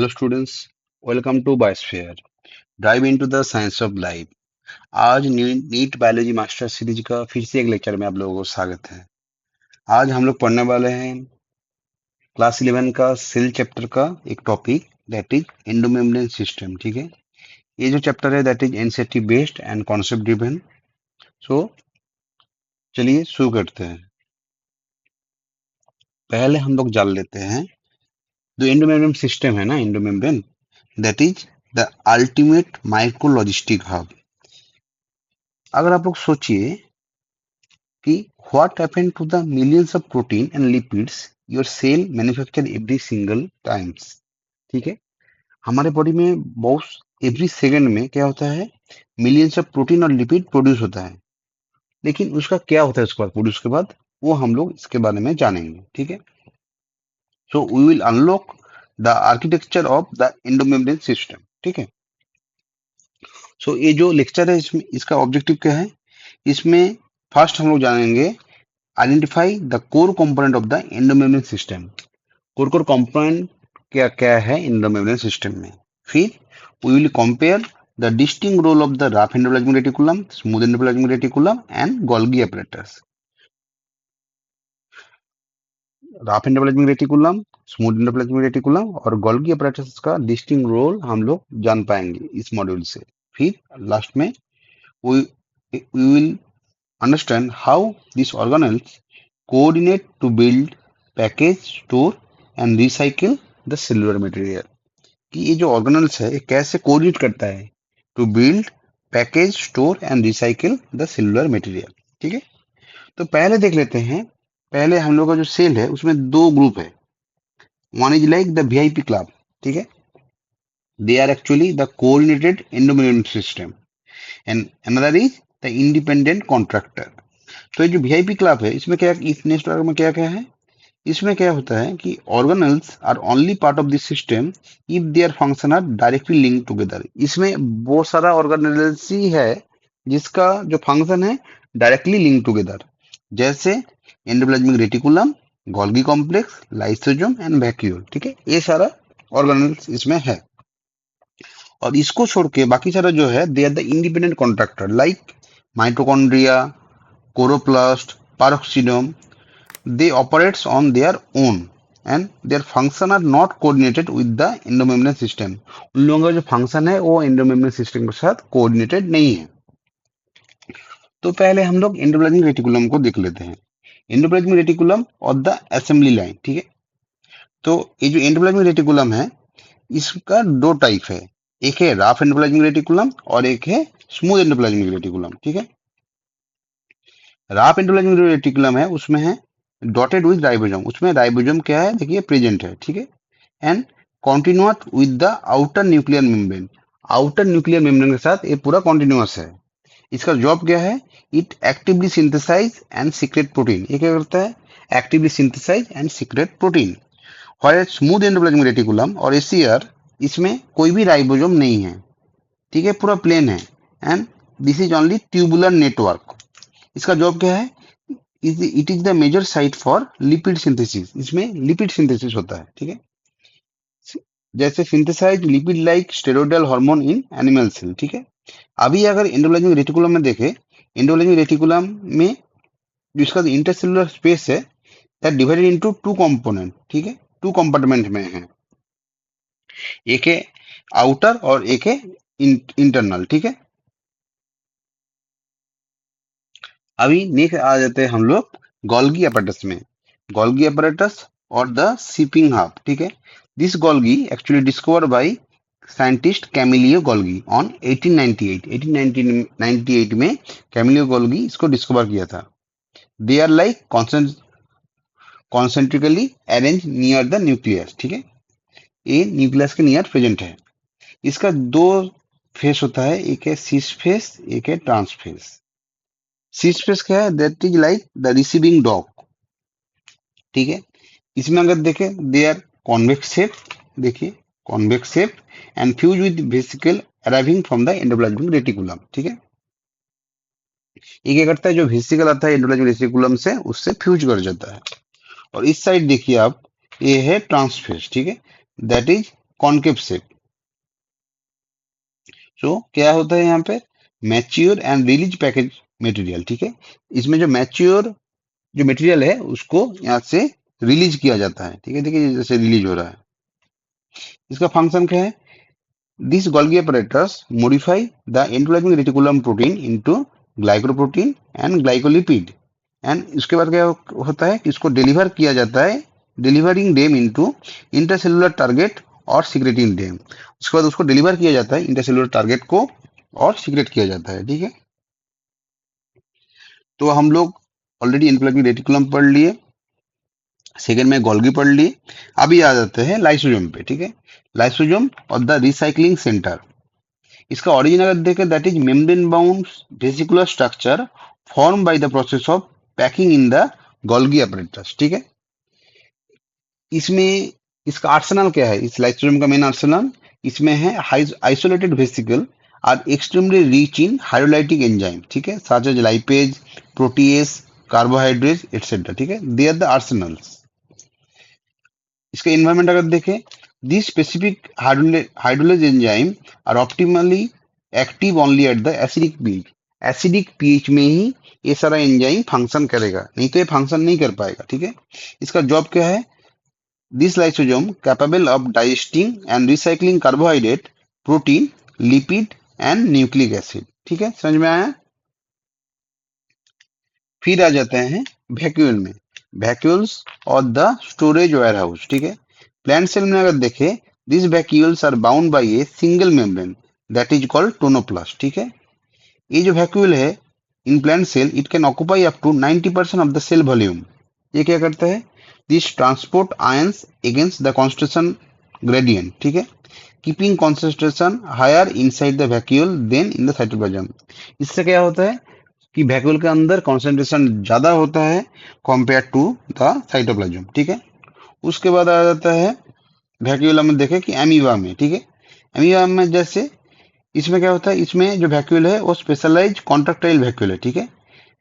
Hello students, welcome to Biosphere. Dive into the science of life. आज NEET biology master series का फिर से एक लेक्चर में आप लोगों को स्वागत है। आज हम लोग पढ़ने वाले हैं क्लास 11 का सेल चैप्टर का एक topic that is endomembrane system. ठीक है, ये जो चैप्टर है that is NCERT based and concept driven. So चलिए शुरू करते हैं। पहले हम लोग जान लेते हैं जो एंडोमेम्ब्रेन सिस्टम है ना, endomembrane that is the ultimate micrologistic hub. अगर आप लोग सोचिए कि what happened to the millions of protein and lipids your cell manufacture every single times। ठीक है, हमारे बॉडी में बहुत एवरी सेकंड में क्या होता है, मिलियंस ऑफ प्रोटीन और लिपिड प्रोड्यूस होता है। लेकिन उसका क्या होता है उसके बाद, प्रोड्यूस के बाद वो हम लोग इसके बारे में जानेंगे। ठीक है, so we will unlock the architecture of the endomembrane system. ठीक है, सो ये जो लेक्चर है इसमें इसका ऑब्जेक्टिव क्या है, इसमें फर्स्ट हम लोग जानेंगे identify the core component of the endomembrane system. Core core component क्या क्या है एंडोमेम्ब्रेन सिस्टम में। फिर we will compare the distinct role of the rough endoplasmic reticulum, smooth endoplasmic reticulum and Golgi apparatus। Rough endoplasmic reticulum, smooth endoplasmic reticulum और Golgi apparatus का distinct role हम लोग जान पाएंगे इस मॉड्यूल से। फिर लास्ट में we will understand how these organelles coordinate to build, package, store and recycle the cellular material। कि ये जो ऑर्गेनल्स है ये कैसे कोऑर्डिनेट करता है to build, package, store and recycle the cellular material. ठीक है, तो पहले देख लेते हैं। पहले हम लोग का जो सेल है उसमें दो ग्रुप है। One is like the VIP club. ठीक है, they are actually the coordinated endomembrane system and another is the independent contractor. तो ये जो वीआईपी क्लब है इसमें क्या, इस नेटवर्क में क्या क्या है, इसमें क्या होता है कि organelles are only part of this system if their function are directly link together. इसमें बहुत सारा ऑर्गेनल्स ही है जिसका जो फंक्शन है डायरेक्टली लिंक टुगेदर, जैसे endoplasmic reticulum, Golgi complex, lysosome and vacuole. ठीक है, ये सारा ऑर्गेनल्स इसमें है। और इसको छोड़ के बाकी सारा जो है they are the independent contractor like mitochondria, chloroplast, peroxisome. They operates on their own and their function are not coordinated with the endomembrane system। उन लोगों का जो फंक्शन है वो एंडोमेम्ब्रेन सिस्टम के साथ कोऑर्डिनेटेड नहीं है। तो पहले हम लोग एंडोप्लाज्मिक रेटिकुलम को देख लेते हैं। एंडोप्लाज्मिक रेटिकुलम और द असेंबली लाइन। ठीक है, तो ये जो एंडोप्लाज्मिक रेटिकुलम है इसका दो टाइप है, एक है रफ एंडोप्लाज्मिक रेटिकुलम और एक है स्मूथ एंडोप्लाज्मिक रेटिकुलम। ठीक है, रफ एंडोप्लाज्मिक रेटिकुलम है उसमें है डॉटेड विद राइबोसोम। उसमें राइबोसोम क्या है देखिए प्रेजेंट है। ठीक है, and continuous with the outer nuclear membrane. Outer nuclear membrane के साथ ये पूरा कॉन्टिन्यूअस है। इसका जॉब क्या है, it actively synthesize and secrete protein. ये क्या करता है, actively synthesize and secrete protein. While smooth endoplasmic reticulum और एसीआर इसमें कोई भी राइबोसोम नहीं है। ठीक है, पूरा प्लेन है and this is only tubular network. इसका जॉब क्या है, it is the major site for lipid synthesis. इसमें लिपिड सिंथेसिस होता है। ठीक है, जैसे synthesize lipid like steroidal hormone in animal cell. ठीक है, अभी अगर एंडोप्लाज्मिक रेटिकुलम में देखें, एंडोप्लाज्मिक रेटिकुलम में जो इसका इंटरसेलुलर स्पेस है that divided into two component. ठीक है, टू कंपार्टमेंट में है, एक है आउटर और एक है इंटरनल। ठीक है, अभी नेक्स्ट आ जाते हैं हम लोग गोल्गी apparatus में। गोल्गी apparatus और द शिपिंग हब। ठीक है, this Golgi actually discovered by scientist Camillo Golgi on 1898। 1898 में कैमिलियो गोल्गी इसको डिस्कवर किया था। They are like concentrically arrange near the nucleus. ठीक है, ये न्यूक्लियस के नियर प्रेजेंट है। इसका दो फेस होता है, एक है सिस फेस, एक है ट्रांस फेस। सिस फेस क्या है, that is like the receiving dog. ठीक है, इसमें अगर देखें दे आर कॉन्वेक्स शेप, देखिए convex shape and fuse with vesicle arriving from the endoplasmic reticulum. ठीक है, ये क्या करता है, जो वेसिकल आता है एंडोप्लाज्मिक रेटिकुलम से उससे फ्यूज कर जाता है। और इस साइड देखिए आप, ये है ट्रांसफेस। ठीक है, दैट इज कॉनकेव शेप। तो क्या होता है यहाँ पे, mature and release package material, ठीक है। इसमें जो मैच्योर जो मटेरियल है उसको यहाँ से रिलीज किया जाता है, ठीक है। देखिए जैसे रिलीज हो रहा है। इसका फंक्शन क्या है, this Golgi apparatus modify the endoplasmic reticulum protein into glycoprotein and glycolipid, and इसके बाद क्या होता है कि इसको डिलीवर किया जाता है, delivering them into intercellular target और सिक्रेटिंग डेम। उसके बाद उसको डिलीवर किया जाता है इंटरसेलुलर टारगेट को और सिक्रेट किया जाता है, ठीक है। तो हम लोग ऑलरेडी एंडोप्लाज्मिक रेटिकुलम पढ़ लिए, सेकेंड में गोल्गी पढ़ लिए। अभी आ जाते हैं लाइसोजोम पे, ठीक है। लाइसोजोम और द रिसाइकलिंग सेंटर। इसका ओरिजिन अगर देखें, that is membrane bound vesicular structure form by the process of packing in the Golgi apparatus, ठीक है। इसमें इसका आर्सेनल क्या है, इस लाइसोसोम का मेन आर्सेनल, इसमें है isolated vesicle are extremely rich in hydrolytic enzyme, ठीक है, such as lipase, protease, carbohydrate etcetera, ठीक है। They are the arsenals. इसका एनवायरमेंट अगर देखें, this specific hydrolase enzyme are optimally active only at the acidic pH. Acidic pH में ही ये सारा एंजाइम फंक्शन करेगा, नहीं तो ये फंक्शन नहीं कर पाएगा, ठीक है। इसका जॉब क्या है, this lysosome capable of digesting and recycling carbohydrate, protein, lipid and nucleic acid, ठीक है। समझ में आया। फिर आ जाते हैं वैक्यूल में, वैक्यूल्स और द स्टोरेज वेयर हाउस, ठीक है। प्लांट सेल में अगर देखें, this vacuoles are bound by a single membrane that is called tonoplast, ठीक है। ये जो वैक्यूल है in plant cell, it can occupy up to 90% of the cell volume. ये क्या करता है, this transport ions against the concentration gradient, ठीक है, keeping concentration higher inside the vacuole than in the cytoplasm. इससे क्या होता है कि वैक्यूल के अंदर कॉन्सेंट्रेशन ज्यादा होता है कंपेयर टू द साइटोप्लाज्म, ठीक है। उसके बाद आ जाता है वैक्यूल में देखें कि एमीबा में, ठीक है। एमीबा में जैसे इसमें क्या होता है, इसमें जो वैक्यूल है वो स्पेशलाइज कॉन्ट्रैक्टाइल वैक्यूल है, ठीक है।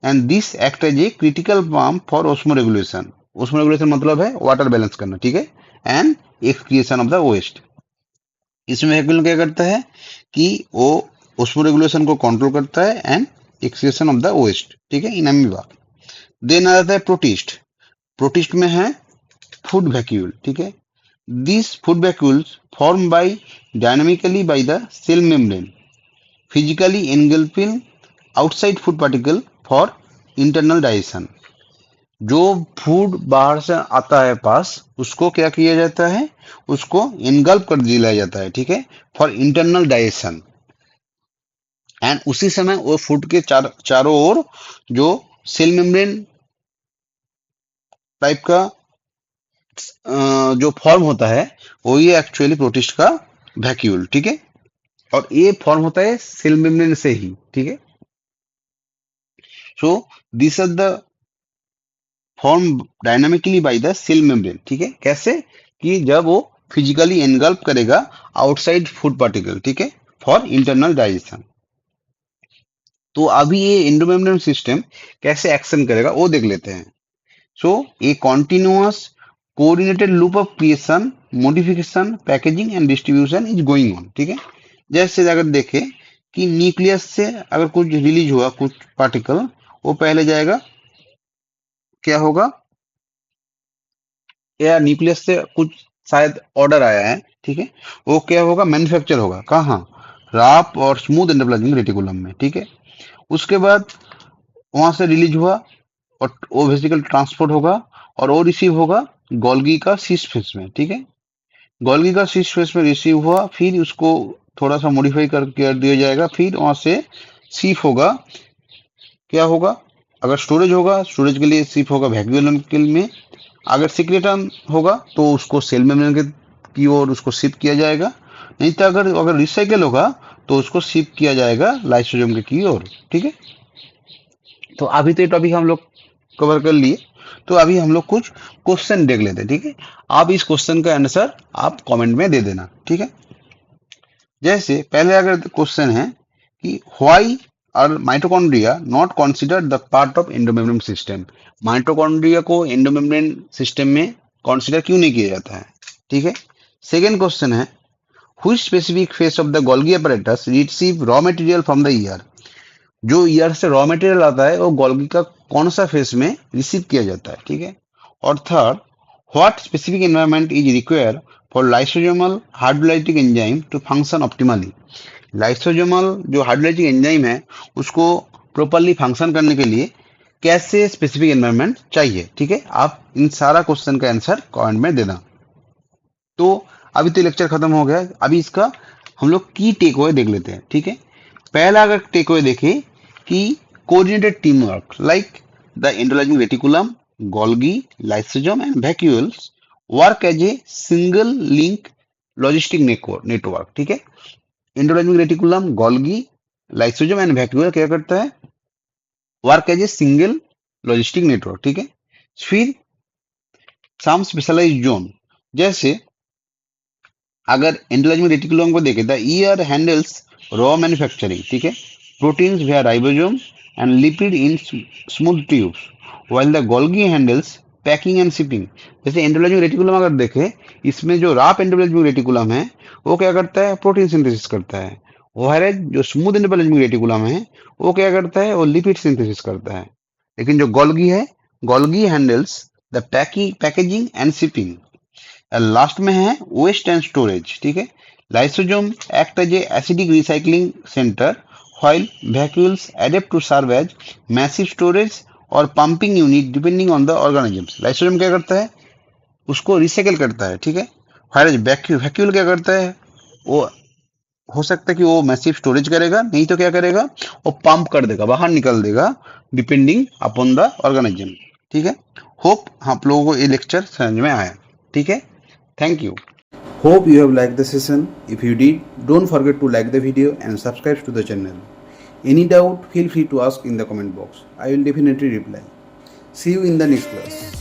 And this act as a critical pump for osmoregulation. Osmoregulation मतलब है वाटर बैलेंस करना, ठीक है, and excretion of the waste. इसमें वैक्यूल क्या करता है कि वो ओस्मो रेगुलेशन को कंट्रोल करता है and excretion of the waste, ठीक है, इन एमीबा। देन आ जाता है प्रोटिस्ट। प्रोटिस्ट में है फूड वैक्यूल, ठीक है। This food vacuoles form by dynamically by the cell membrane, physically engulfing outside food particle for internal digestion। जो फूड बाहर से आता है पास, उसको क्या किया जाता है, उसको एनगल्फ कर दिया जाता है, ठीक है, फॉर इंटरनल डाइजेशन। एंड उसी समय वो फूड के चारों ओर जो सेल मेम्ब्रेन टाइप का जो फॉर्म होता है, वो ये एक्चुअली प्रोटिस्ट का वैक्यूल, ठीक है। और ये फॉर्म होता है सेल मेम्ब्रेन से ही, ठीक है। So this are the form dynamically by the cell membrane, ठीक है। कैसे कि जब वो फिजिकली एनगल्फ करेगा आउटसाइड फूड पार्टिकल, ठीक है, फॉर इंटरनल डाइजेशन। तो अभी ये एंडोमेम्ब्रेन सिस्टम कैसे एक्शन करेगा वो देख लेते हैं। So a continuous coordinated loop of creation, modification, packaging and distribution is going on, ठीक है। जैसे अगर देखें कि न्यूक्लियस से अगर कुछ रिलीज हुआ, कुछ पार्टिकल, वो पहले जाएगा, क्या होगा, या न्यूक्लियस से कुछ शायद ऑर्डर आया है, ठीक है, वो क्या होगा, मैन्युफैक्चर होगा कहाँ, राफ और स्मूथ एंडोप्लाज्मिक रेटिकुलम में, ठीक है। उसके बाद वहां से रिलीज हुआ और वो वेसिकल ट्रांसपोर्ट होगा और वो रिसीव होगा गोल्गी का शीर्ष फेस में, ठीक है। गोल्गी का शीर्ष फेस में रिसीव हुआ, फिर उसको थोड़ा सा मॉडिफाई कर दिया जाएगा, फिर वहां से सीफ होगा, क्या होगा, अगर स्टोरेज होगा, स्टोरेज के लिए शिप होगा वैक्यूल में। अगर सिक्रेटन होगा तो उसको सेल मेम्ब्रेन की ओर उसको शिप किया जाएगा। नहीं तो अगर अगर रिसाइकल होगा तो उसको शिप किया जाएगा लाइसोसोम के की ओर, ठीक है। तो अभी तो ये टॉपिक हम लोग कवर कर लिए। तो अभी हम लोग कुछ क्वेश्चन देख लेते हैं, ठीक है। आप इस क्वेश्चन का आंसर आप कमेंट में दे देना, ठीक है। जैसे पहले अगर क्वेश्चन है कि why are mitochondria not considered the part of endomembrane system. Mitochondria को एंडोमेम्ब्रेन सिस्टम में कंसीडर क्यों नहीं किया जाता है, ठीक है। सेकेंड क्वेश्चन है which specific phase of the Golgi apparatus receive raw material from the ear? जो ईयर से रॉ मटेरियल आता है वो गोल्गी का कौन सा फेस में रिसीव किया जाता है, ठीक है। और third, what specific environment is required for lysosomal hydrolytic enzyme to function optimally. Lysosomal जो हाइड्रोलाइटिक एंजाइम है उसको प्रॉपरली फंक्शन करने के लिए कैसे स्पेसिफिक एनवायरनमेंट चाहिए, ठीक है। आप इन सारा क्वेश्चन का आंसर कमेंट में देना। तो अभी तो लेक्चर खत्म हो गया, अभी इसका हम लोग की टेक अवे देख लेते हैं, ठीक है। पहला अगर टेक अवे देखें कि coordinated team work like the endoplasmic reticulum, Golgi, lysosome and vacuoles work as a single link logistic network, ठीक है। Endoplasmic reticulum, Golgi, lysosome and vacuole क्या करता है, work as a single logistic network, ठीक है। फिर सम स्पेशलाइज्ड जोन, जैसे अगर एंडोलाइजिंग रेटिकुलम को देखें, the year handles raw manufacturing, ठीक है, proteins via ribosome and lipid in smooth tubes, while the Golgi handles packing and shipping. जैसे एंडोलाइजिंग रेटिकुलम अगर देखें, इसमें जो राप एंडोलाइजिंग रेटिकुलम है वो क्या करता है, प्रोटीन सिंथेसिस करता है। वhereas जो स्मूथ एंडोलाइजिंग रेटिकुलम है वो क्या करता है, वो लिपिड सिंथेसिस करता है। लेकिन जो गोल्गी है, Golgi handles the packaging and shipping. Last में है वेस्ट एंड स्टोरेज, ठीक है। Lysosome act as a acidic recycling centre, while vacuoles adapt to serve as massive storage और pumping unit depending on the organisms. Lysosome क्या करता है, उसको recycle करता है, ठीक है। whereas वैक्यूल क्या करता है, वो हो सकता है कि वो मैसिव स्टोरेज करेगा, नहीं तो क्या करेगा, वो पंप कर देगा, बाहर निकल देगा डिपेंडिंग अपॉन द ऑर्गेनिज्म, ठीक है। होप आप लोगों को ये लेक्चर समझ में आया, ठीक है। Thank you. Hope you have liked the session. If you did, don't forget to like the video and subscribe to the channel. Any doubt, feel free to ask in the comment box. I will definitely reply. See you in the next class.